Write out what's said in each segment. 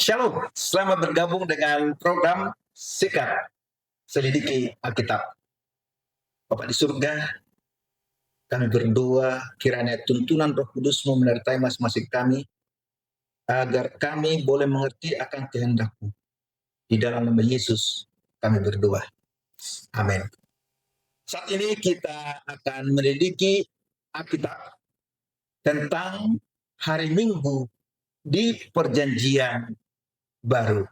Shalom, selamat bergabung dengan program Sikat Selidiki Alkitab. Bapak di surga, kami berdoa kiranya tuntunan Roh Kudus menyertai masing-masing kami, agar kami boleh mengerti akan kehendak-Mu. Di dalam nama Yesus kami berdoa. Amin. Saat ini kita akan menyelidiki Alkitab tentang hari Minggu di Perjanjian Baru.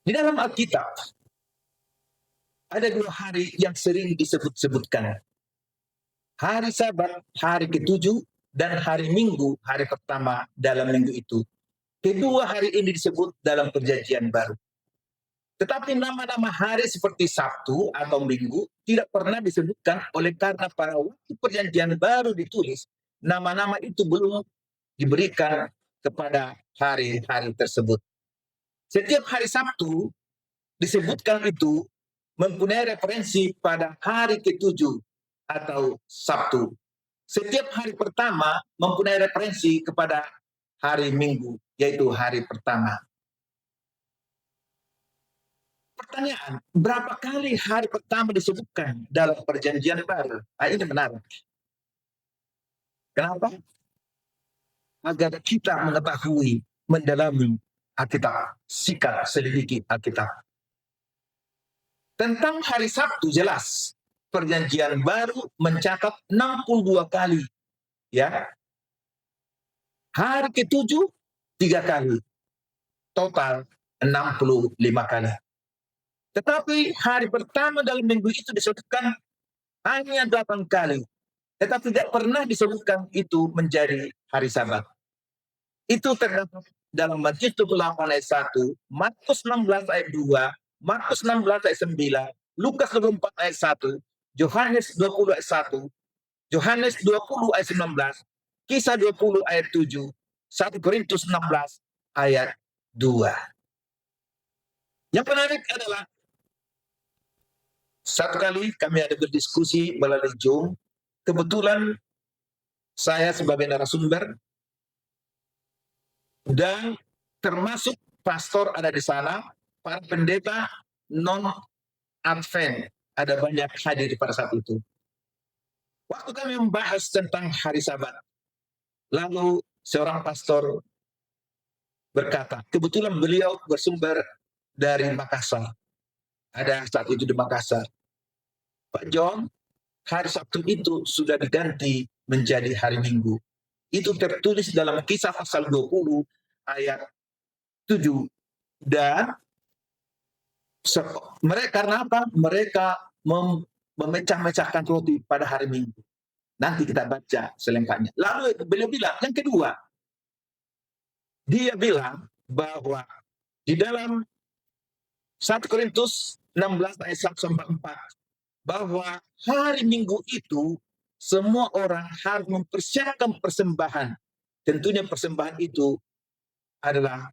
Di dalam Alkitab ada dua hari yang sering disebut-sebutkan. Hari Sabat, hari ketujuh, dan hari Minggu, hari pertama dalam minggu itu. Kedua hari ini disebut dalam Perjanjian Baru. Tetapi nama-nama hari seperti Sabtu atau Minggu tidak pernah disebutkan, oleh karena pada waktu Perjanjian Baru ditulis, nama-nama itu belum diberikan kepada hari-hari tersebut. Setiap hari Sabtu disebutkan itu mempunyai referensi pada hari ketujuh atau Sabtu. Setiap hari pertama mempunyai referensi kepada hari Minggu, yaitu hari pertama. Pertanyaan, berapa kali hari pertama disebutkan dalam Perjanjian Baru? Ini menarik. Kenapa? Agar kita mengetahui, mendalami Alkitab, sikat selidiki Alkitab. Tentang hari Sabtu jelas, Perjanjian Baru mencatat 62 kali. Ya. Hari ketujuh 3 kali. Total 65 kali. Tetapi hari pertama dalam minggu itu disebutkan hanya 8 kali. Tetapi tidak pernah disebutkan itu menjadi hari Sabat. Itu terdapat dalam Matius 28 ayat 1, Markus 16 ayat 2, Markus 16 ayat 9, Lukas 24 ayat 1, Yohanes 20 ayat 1, Yohanes 20 ayat 19, Kisah 20 ayat 7, 1 Korintus 16 ayat 2. Yang menarik adalah satu kali kami ada berdiskusi melalui Zoom. Kebetulan saya sebagai narasumber dan termasuk pastor ada di sana, para pendeta non Advent ada banyak hadir pada saat itu. Waktu kami membahas tentang hari Sabat, lalu seorang pastor berkata, kebetulan beliau bersumber dari Makassar. Ada saat itu di Makassar. Pak John, hari Sabtu itu sudah diganti menjadi hari Minggu. Itu tertulis dalam Kisah pasal 20 ayat 7. Dan mereka karena apa? Mereka memecah-mecahkan roti pada hari Minggu. Nanti kita baca selengkapnya. Lalu beliau bilang, yang kedua, dia bilang bahwa di dalam 1 Korintus 16 ayat 1 sampai 4, bahwa hari Minggu itu semua orang harus mempersiapkan persembahan. Tentunya persembahan itu adalah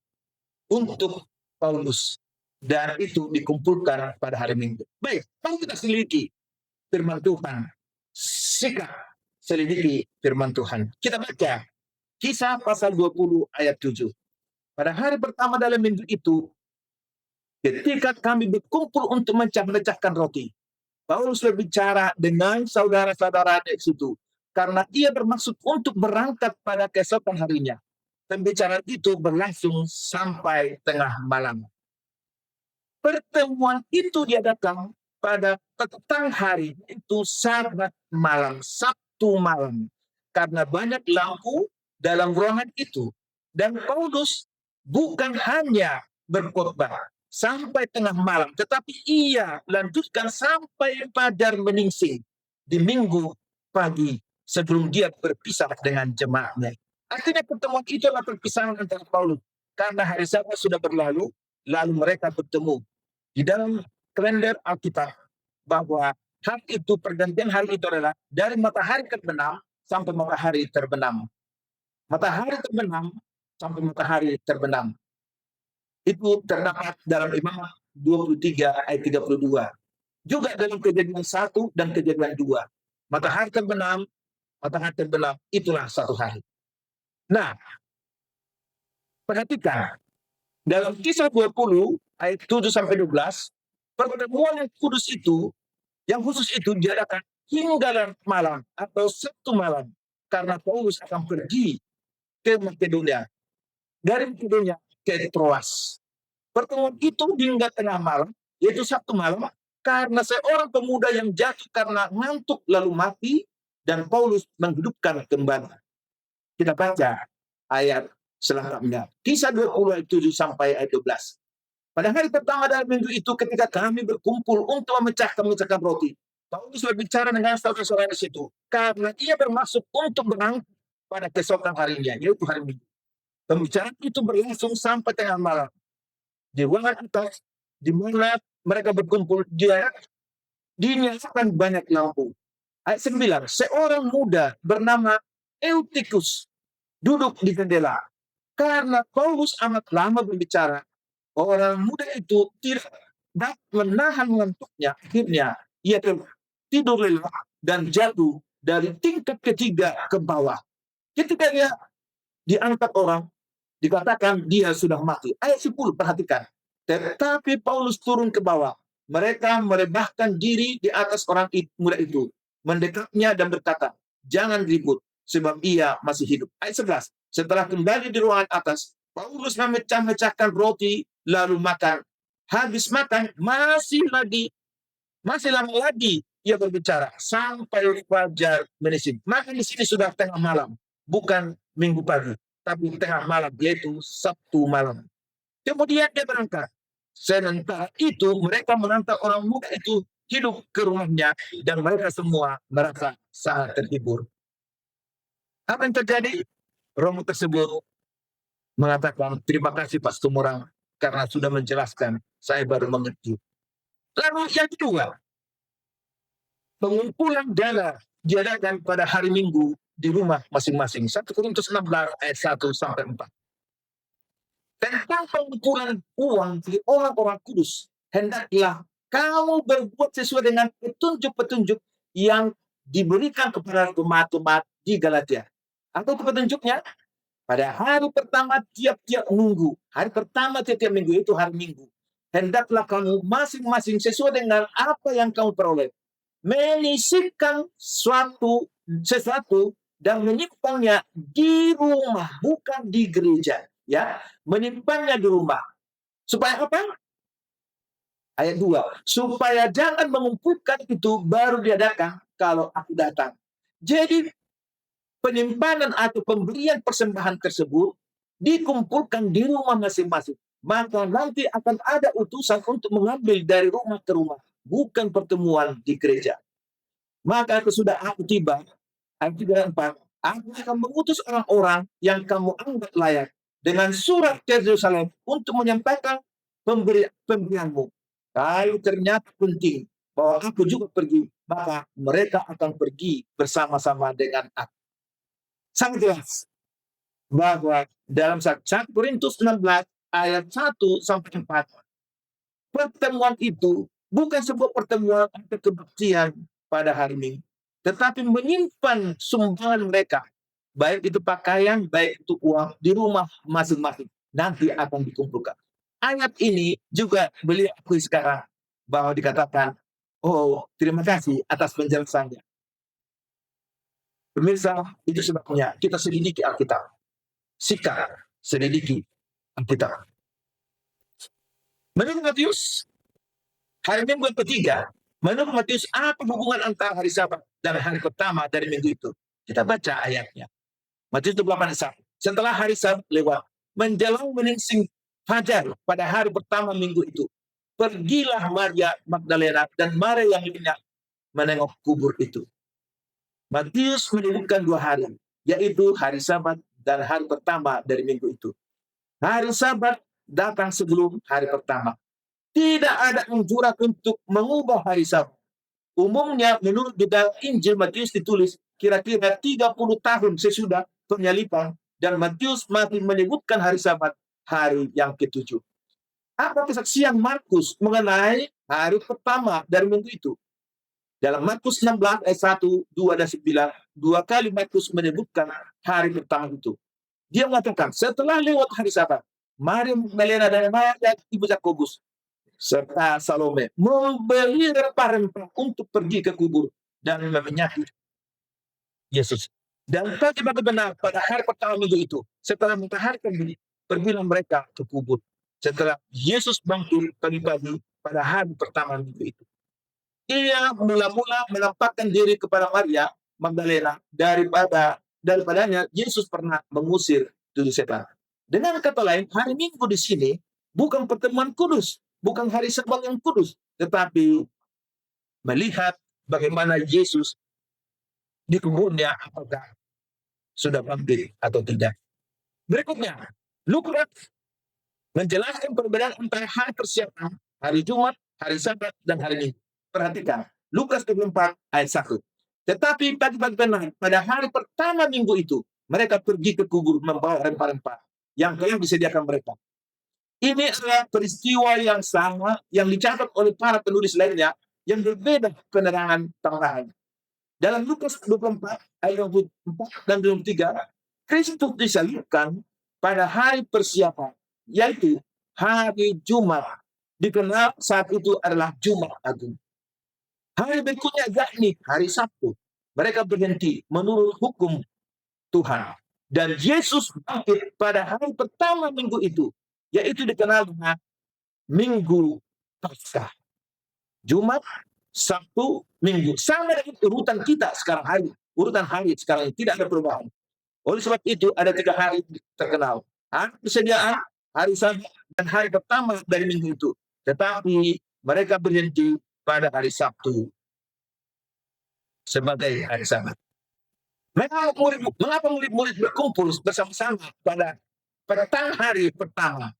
untuk Paulus, dan itu dikumpulkan pada hari Minggu. Baik, mari kita selidiki firman Tuhan. Sikat selidiki firman Tuhan. Kita baca Kisah pasal 20 ayat 7. Pada hari pertama dalam minggu itu, ketika kami berkumpul untuk memecah-mecahkan roti, Paulus berbicara dengan saudara-saudara di situ, karena ia bermaksud untuk berangkat pada keesokan harinya. Pembicaraan itu berlangsung sampai tengah malam. Pertemuan itu diadakan pada petang hari, itu Sabat malam, Sabtu malam. Karena banyak lampu dalam ruangan itu. Dan Paulus bukan hanya berkhotbah sampai tengah malam, tetapi ia lanjutkan sampai fajar menyingsing di minggu pagi sebelum dia berpisah dengan jemaatnya. Artinya pertemuan itu adalah perpisahan antara Paulus. Karena hari Sabat sudah berlalu, lalu mereka bertemu. Di dalam kalender Alkitab, bahwa hari itu, pergantian hari itu adalah dari matahari terbenam sampai matahari terbenam. Matahari terbenam sampai matahari terbenam. Itu terdapat dalam Imamat 23 ayat 32. Juga dalam Kejadian 1 dan Kejadian 2. Matahari terbenam, itulah satu hari. Nah, perhatikan, Dalam Kisah 20 ayat 7 sampai 12, pertemuan yang kudus itu, yang khusus itu diadakan hingga malam atau Sabtu malam, karena Paulus akan pergi ke Makedonia, dari Makedonia ke Troas. Pertemuan itu hingga tengah malam, yaitu Sabtu malam, karena seorang pemuda yang jatuh karena ngantuk lalu mati, dan Paulus menghidupkan kembali. Kita baca ayat selengkapnya. Kisah 20 ayat 7 sampai ayat 12. Pada hari pertama dalam minggu itu, ketika kami berkumpul untuk memecahkan roti, Paulus berbicara dengan saudara-saudara di situ, karena ia bermaksud untuk berangkat pada keesokan harinya, yaitu hari Minggu. Pembicaraan itu berlangsung sampai tengah malam. Di ruangan atas, di mana mereka berkumpul, dia dinyalakan banyak lampu. Ayat 9, seorang muda bernama Eutikus duduk di jendela. Karena Paulus amat lama berbicara, orang muda itu tidak dapat menahan ngantuknya. Akhirnya ia tidur lelap dan jatuh dari tingkat ketiga ke bawah. Ketika dia diangkat orang, dikatakan dia sudah mati. Ayat 10, perhatikan. Tetapi Paulus turun ke bawah. Mereka merebahkan diri di atas orang muda itu, mendekatnya dan berkata, jangan ribut, sebab ia masih hidup. Ayat 11, setelah kembali di ruangan atas, Paulus memecah-mecahkan roti, lalu makan. Habis makan, masih lama lagi ia berbicara, sampai fajar menyingsing. Maka di sini sudah tengah malam, bukan minggu pagi, tapi tengah malam, yaitu Sabtu malam. Kemudian dia berangkat. Sementara itu mereka menantar orang muda itu hidup ke rumahnya, dan mereka semua merasa sangat terhibur. Apa yang terjadi? Romo tersebut mengatakan, terima kasih Pak Stumorang, karena sudah menjelaskan, saya baru mengerti. Lalu yang kedua, pengumpulan dana diadakan pada hari Minggu di rumah masing-masing. 1 Korintus 16 ayat 1 sampai 4. Tentang pengumpulan uang dari orang-orang kudus, hendaklah kamu berbuat sesuai dengan petunjuk-petunjuk yang diberikan kepada jemaat-jemaat di Galatia. Apa itu petunjuknya? Pada hari pertama tiap-tiap minggu, hari pertama tiap-tiap minggu itu hari Minggu, hendaklah kamu masing-masing sesuai dengan apa yang kamu peroleh, menyisihkan sesuatu dan menyimpannya di rumah, bukan di gereja, ya, menyimpannya di rumah. Supaya apa? Ayat 2, supaya jangan mengumpulkan itu baru diadakan kalau aku datang. Jadi penyimpanan atau pemberian persembahan tersebut dikumpulkan di rumah masing-masing. Maka nanti akan ada utusan untuk mengambil dari rumah ke rumah, bukan pertemuan di gereja. Maka sesudah aku tiba, ayat 3 dan 4, aku akan mengutus orang-orang yang kamu anggap layak dengan surat ke Yerusalem untuk menyampaikan pemberianmu. Kalau ternyata penting bahwa aku juga pergi, maka mereka akan pergi bersama-sama dengan aku. Sangat jelas bahwa dalam 1 Korintus 16 ayat 1 sampai 4, pertemuan itu bukan sebuah pertemuan atau kebaktian pada hari Minggu, tetapi menyimpan sumbangan mereka, baik itu pakaian, baik itu uang, di rumah masing-masing, nanti akan dikumpulkan. Ayat ini juga beliau akui sekarang, bahwa dikatakan, oh terima kasih atas penjelasannya. Pemirsa, itu sebabnya kita selidiki Alkitab. Sikap selidiki Alkitab. Menurut Matius, hari Minggu yang ketiga, menurut Matius, apa hubungan antara hari Sabat dan hari pertama dari minggu itu? Kita baca ayatnya. Matius 28 ayat 1. Setelah hari Sabat lewat, menjelang menyingsing fajar pada hari pertama minggu itu, pergilah Maria Magdalena dan Maria yang lainnya menengok kubur itu. Matius menyebutkan 2 hari, yaitu hari Sabat dan hari pertama dari minggu itu. Hari Sabat datang sebelum hari pertama. Tidak ada anjuran untuk mengubah hari Sabat. Umumnya menurut di dalam Injil Matius ditulis kira-kira 30 tahun sesudah penyaliban, dan Matius masih menyebutkan hari Sabat hari yang ke-7. Apa kesaksian Markus mengenai hari pertama dari minggu itu? Dalam Markus 16 ayat 1, 2 dan 9, 2 kali Markus menyebutkan hari pertama itu. Dia mengatakan, setelah lewat hari Sabat, Maria Magdalena dan Maria ibu Yakobus serta Salome membeli rempah-rempah untuk pergi ke kubur dan menyatu Yesus. Dan bagaimana pada hari pertama minggu itu, setelah matahari terbit, pergilah mereka ke kubur. Setelah Yesus bangkit pagi-pagi pada hari pertama minggu itu, ia mula-mula menampakkan diri kepada Maria Magdalena daripadanya Yesus pernah mengusir tujuh setan. Dengan kata lain, hari Minggu di sini bukan pertemuan kudus, bukan hari Sabat yang kudus, tetapi melihat bagaimana Yesus di kuburnya apakah sudah bangkit atau tidak. Berikutnya, Lukas menjelaskan perbedaan antara hari persiapan, hari Jumat, hari Sabat, dan hari Minggu. Perhatikan, Lukas 24 ayat 1. Tetapi pagi-pagi pada hari pertama minggu itu, mereka pergi ke kubur membawa rempah-rempah yang telah disediakan mereka. Ini adalah peristiwa yang sama yang dicatat oleh para penulis lainnya yang berbeda penerangan tambahan. Dalam Lukas 24 ayat 24 dan 23, Kristus disalibkan pada hari persiapan, yaitu hari Jumat. Dikenal saat itu adalah Jumat Agung. Hari berikutnya yakni hari Sabtu. Mereka berhenti menurut hukum Tuhan. Dan Yesus bangkit pada hari pertama minggu itu, yaitu dikenal dengan Minggu Paskah. Jumat, Sabtu, Minggu. Sama dengan urutan kita sekarang hari. Urutan hari sekarang ini tidak ada perubahan. Oleh sebab itu ada 3 hari terkenal. Hari persediaan, hari Sabat, dan hari pertama dari minggu itu. Tetapi mereka berhenti pada hari Sabtu sebagai hari Sabat. Mengapa murid-murid berkumpul bersama-sama pada hari pertama?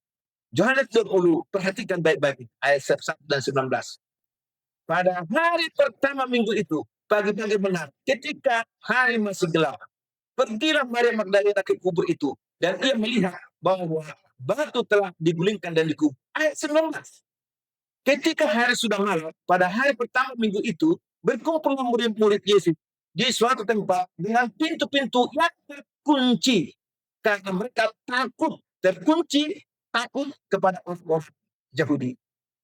Yohanes 20, perhatikan baik-baik ayat 1 dan 19. Pada hari pertama minggu itu, pagi-pagi benar, ketika hari masih gelap, pergilah Maria Magdalena ke kubur itu, dan ia melihat bahwa batu telah digulingkan dan dikubur. Ayat 19. Ketika hari sudah malam, pada hari pertama minggu itu, berkumpullah murid-murid Yesus di suatu tempat dengan pintu-pintu yang terkunci, karena mereka takut kepada orang Yahudi.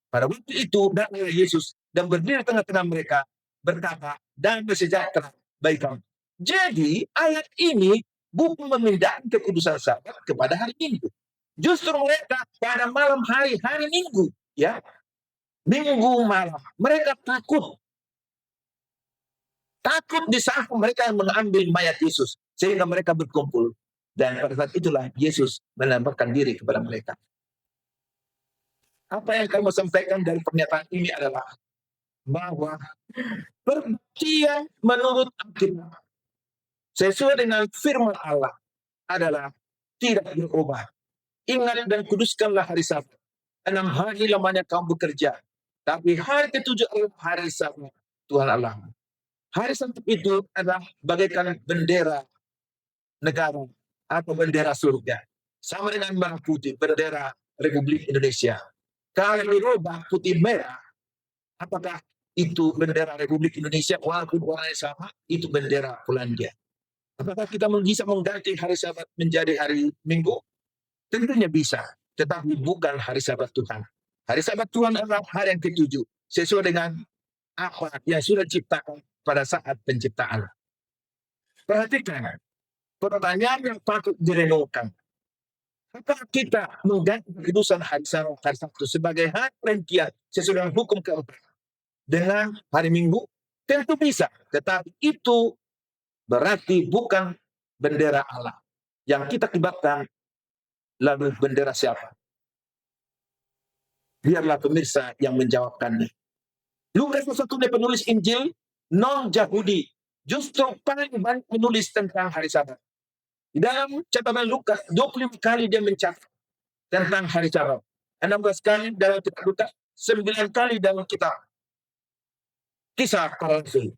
Pada waktu itu datanglah Yesus dan berdiri di tengah-tengah mereka, berkata, "Damai sejahtera bagi kamu." Jadi ayat ini bukan memindahkan kekudusan Sabat kepada hari Minggu. Justru mereka pada malam hari Minggu, ya, Minggu malam, mereka takut di saat mereka mengambil mayat Yesus, sehingga mereka berkumpul. Dan pada saat itulah Yesus menampakkan diri kepada mereka. Apa yang kamu sampaikan dari pernyataan ini adalah bahwa perbuktian menurut Alkitab sesuai dengan firman Allah adalah tidak berubah. Ingat dan kuduskanlah hari Sabat. 6 hari lamanya kamu bekerja, tapi hari ke-7 adalah hari Sabat Tuhan Allah. Hari Sabat itu adalah bagaikan bendera negara atau bendera surga, sama dengan merah putih, bendera Republik Indonesia. Kalau dirubah putih merah, apakah itu bendera Republik Indonesia walaupun warnanya sama? Itu bendera Polandia. Apakah kita bisa mengganti hari Sabat menjadi hari Minggu? Tentunya bisa, tetapi bukan hari Sabat Tuhan. Hari Sabat Tuhan adalah hari yang ke-7, sesuai dengan apa yang sudah diciptakan pada saat penciptaan. Perhatikan, pertanyaan yang patut direnungkan. Apakah kita mengganti kekudusan hari Sabtu sebagai hari perhentian sesuai dengan hukum keempat dengan hari Minggu? Tentu bisa, tetapi itu berarti bukan bendera Allah yang kita kibarkan. Lalu bendera siapa? Biarlah pemirsa yang menjawabkannya. Lukas satu-satunya penulis Injil non-Yahudi justru paling banyak menulis tentang hari Sabat. Di dalam catatan Lukas 25 kali dia mencatat tentang hari Sabat, 16 kali dalam kitab Lukas, 9 kali dalam kitab Kisah Para Rasul.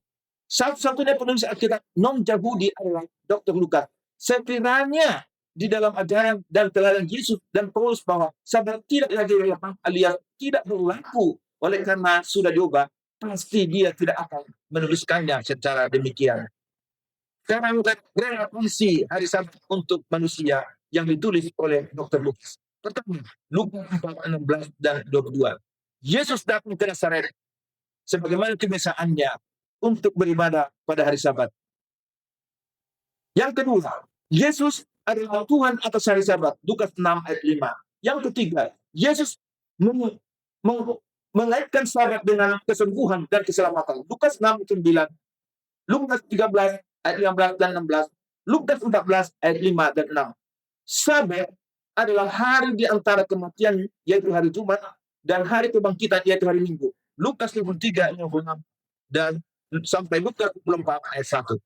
Satu-satunya penulis Alkitab non-Yahudi adalah Dr. Lukas. Sekiranya di dalam ajaran dan teladan Yesus dan Paulus bahwa Sabat tidak lagi relevan alias tidak berlaku oleh karena sudah diubah, pasti dia tidak akan menuliskannya secara demikian. Karena relevansi hari Sabat untuk manusia yang ditulis oleh Dr. Lukas. Pertama, Lukas 4, 16 dan 22. Yesus datang ke Nazaret sebagaimana kebiasaannya untuk beribadah pada hari Sabat. Yang kedua, Yesus adalah Tuhan atas hari Sabat. Lukas 6 ayat 5. Yang ketiga, Yesus mengaitkan Sabat dengan kesembuhan dan keselamatan. Lukas 6 ayat 9, Lukas 13 ayat 15 dan 16, Lukas 14 ayat 5 dan 6. Sabat adalah hari di antara kematian, yaitu hari Jumat, dan hari kebangkitan, yaitu hari Minggu. Lukas 23 ayat 56 dan sampai Lukas 24 ayat 1.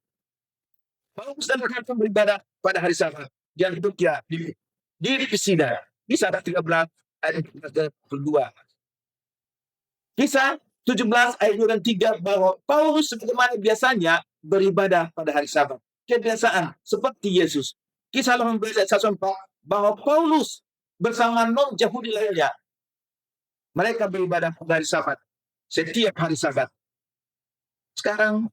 Paulus dan rekan beribadah pada hari Sabat di Antiokhia di Pisidia. Kisah 13 ayat 22. Kisah 17 ayat 2 dan 3 bahwa Paulus sebagaimana biasanya beribadah pada hari Sabat. Kebiasaan seperti Yesus. Kisah 18 ayat 1 4 bahwa Paulus bersama non-Yahudi lainnya mereka beribadah pada hari Sabat. Setiap hari Sabat. Sekarang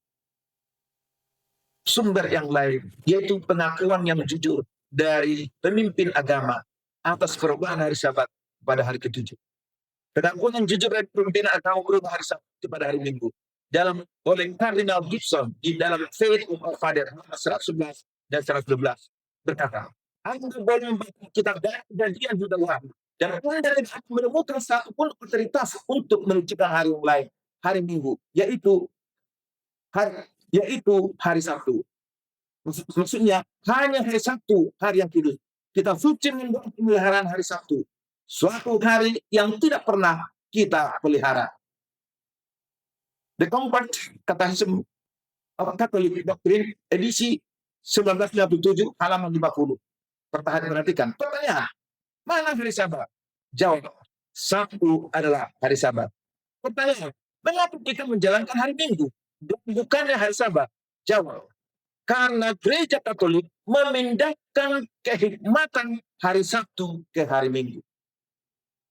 sumber yang lain, yaitu pengakuan yang jujur dari pemimpin agama atas perubahan hari Sabat pada hari ke-7. Pengakuan yang jujur dari pemimpin agama berubah hari Sabat pada hari Minggu. Oleh Cardinal Gibson di dalam Faith of Our Father 111 dan 112 berkata, Anda boleh membaca kitab dan perjanjian Juda Wahyu dan Anda tidak akan menemukan satupun otoritas untuk menciptakan hari yang lain, hari Minggu, yaitu hari Sabtu. Maksudnya hanya hari Sabtu, hari yang kudus. Kita suci membuat pemeliharaan hari Sabtu, suatu hari yang tidak pernah kita pelihara. The Compact Catechism of Catholic Doctrine edisi 1957 halaman 50. Perhatikan. Pertanyaan, mana hari Sabat? Jawab, Sabtu adalah hari Sabat. Pertanyaan, mengapa kita menjalankan hari Minggu dan bukannya hari Sabat? Jawab, karena Gereja Katolik memindahkan kehikmatan hari Sabtu ke hari Minggu.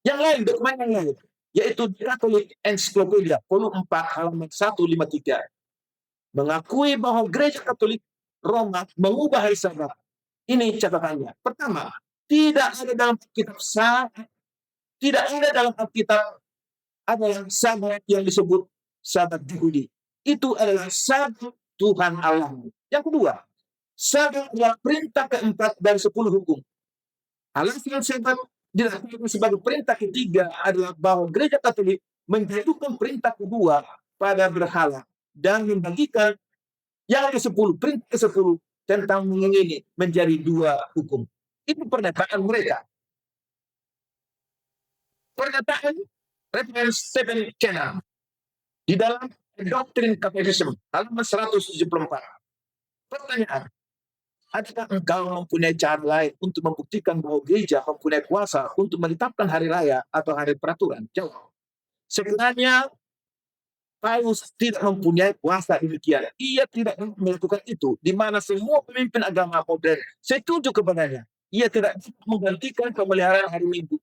Yang lain, dokumen yang lain, yaitu Catholic Encyclopedia, volume 4, halaman 153, mengakui bahwa Gereja Katolik Roma mengubah hari Sabat. Ini catatannya. Pertama, tidak ada dalam Alkitab ada yang Sabat yang disebut Sabat Yahudi. Itu adalah Sabat Tuhan Allah. Yang kedua, Sabat adalah perintah keempat dari 10 hukum. Alasan Sabat dilakukan sebagai perintah ketiga adalah bahwa Gereja Katolik menjatuhkan perintah kedua pada berhala dan membagikan yang ke-10, perintah ke-10 tentang mengingini menjadi 2 hukum. Itu pernyataan mereka. Pernyataan Reverend Stephen Kennan di dalam Doktrin Katolisme halaman 174. Pertanyaan, adakah engkau mempunyai cara lain untuk membuktikan bahwa gereja mempunyai kuasa untuk menetapkan hari raya atau hari peraturan? Jawab, sebenarnya Paulus tidak mempunyai kuasa demikian. Ia tidak melakukan itu, di mana semua pemimpin agama modern setuju kepadanya. Ia tidak menggantikan pemeliharaan hari Minggu,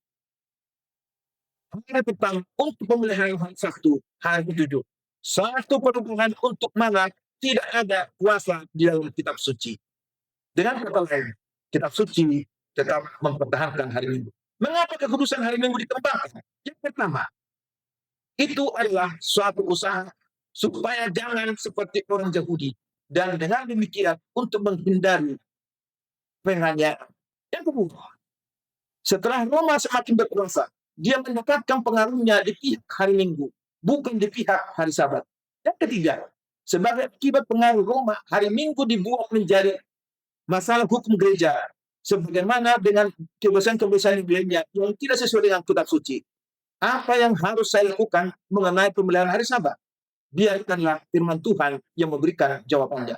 hari petang untuk pemeliharaan hari Sabtu, hari ke-7. Satu perubahan untuk mana tidak ada kuasa di dalam kitab suci. Dengan kata lain, kitab suci tetap mempertahankan hari Minggu. Mengapa kekudusan hari Minggu ditempatkan? Yang pertama, itu adalah suatu usaha supaya jangan seperti orang Yahudi, dan dengan demikian untuk menghindari penganiayaan. Yang kedua, setelah Roma semakin berkuasa, dia mendapatkan pengaruhnya di pihak hari Minggu, bukan di pihak hari Sabat. Yang ketiga, sebagai akibat pengaruh Roma, hari Minggu dibuat menjadi masalah hukum gereja, sebagaimana dengan kebiasaan-kebiasaan lainnya yang tidak sesuai dengan kitab suci. Apa yang harus saya lakukan mengenai pemeliharaan hari Sabat? Biarkanlah firman Tuhan yang memberikan jawabannya.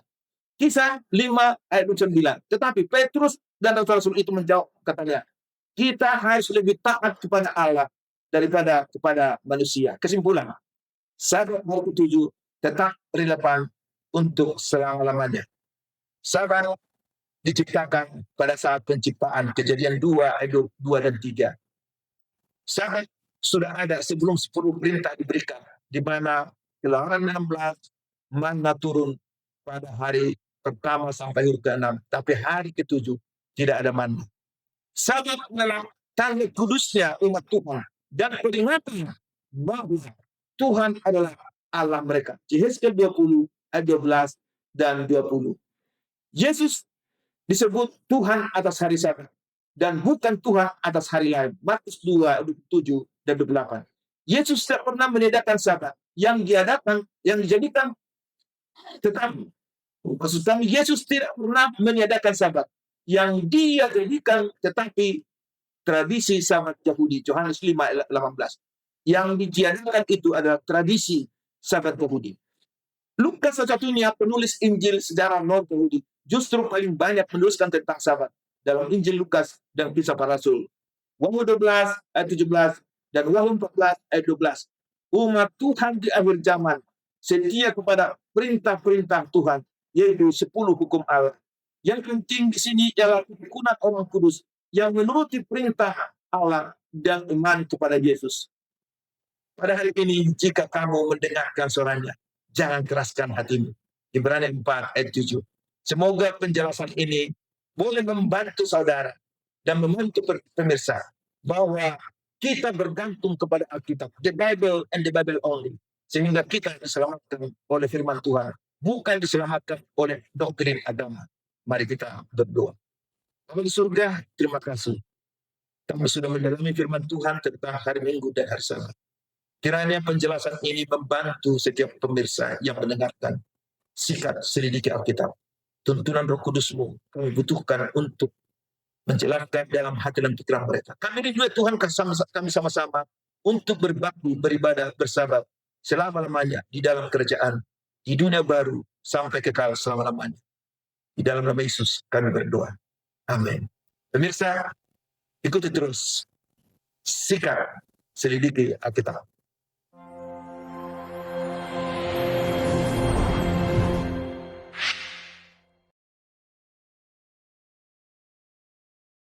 Kisah 5 ayat 9. Tetapi Petrus dan rasul-rasul itu menjawab, katanya, kita harus lebih taat kepada Allah daripada kepada manusia. Kesimpulan, Sabat hari ke-7 tetap relevan untuk selama-lamanya. Sabat diciptakan pada saat penciptaan, Kejadian 2 ayat 2 dan 3. Sabat sudah ada sebelum 10 perintah diberikan, di mana Keluaran 16 manna turun pada hari pertama sampai hari ke-6, tapi hari ke-7 tidak ada manna. Sabat adalah tanda kudusnya umat Tuhan, dan peringatan bahwa Tuhan adalah Allah mereka. Yehezkiel 20 ayat 12 dan 20. Yesus disebut Tuhan atas hari Sabat dan bukan Tuhan atas hari lain. Matius 2 27 dan 28. Yesus tidak pernah meniadakan Sabat. Yang dijadikan tetapi maksud kami, Yesus tidak pernah meniadakan Sabat. Yang dia jadikan tetapi tradisi Sabat Yahudi. Yohanes 5 ayat 18. Yang ditiadakan itu adalah tradisi Sabat Yahudi. Lukas satu-satunya penulis Injil sejarah non-Yahudi justru paling banyak menuliskan tentang Sabat dalam Injil Lukas dan Kisah Para Rasul. Wahyu 12 ayat 17 dan Wahyu 14 ayat 12. Umat Tuhan di akhir zaman setia kepada perintah-perintah Tuhan, yaitu 10 hukum Allah. Yang penting di sini ialah kerukunan orang kudus yang menuruti perintah Allah dan iman kepada Yesus. Pada hari ini, jika kamu mendengarkan suaranya, jangan keraskan hatimu. Ibrani 4 ayat 7. Semoga penjelasan ini boleh membantu saudara dan membantu pemirsa bahwa kita bergantung kepada Alkitab, the Bible and the Bible only, sehingga kita diselamatkan oleh firman Tuhan, bukan diselamatkan oleh doktrin agama. Mari kita berdoa. Bapa di surga, terima kasih. Kami sudah mendalami firman Tuhan tentang hari Minggu dan hari Sabat. Kiranya penjelasan ini membantu setiap pemirsa yang mendengarkan. Sikat selidiki Alkitab. Tuntunan Roh Kudus-Mu kami butuhkan untuk menjelaskan dalam hati dan pikiran mereka. Kami rindu Tuhan kami sama-sama untuk berbakti, beribadah, bersabar selama-lamanya di dalam kerajaan, di dunia baru sampai kekal selama-lamanya. Di dalam nama Yesus kami berdoa. Amin. Pemirsa, ikuti terus Sikat selidiki Alkitab.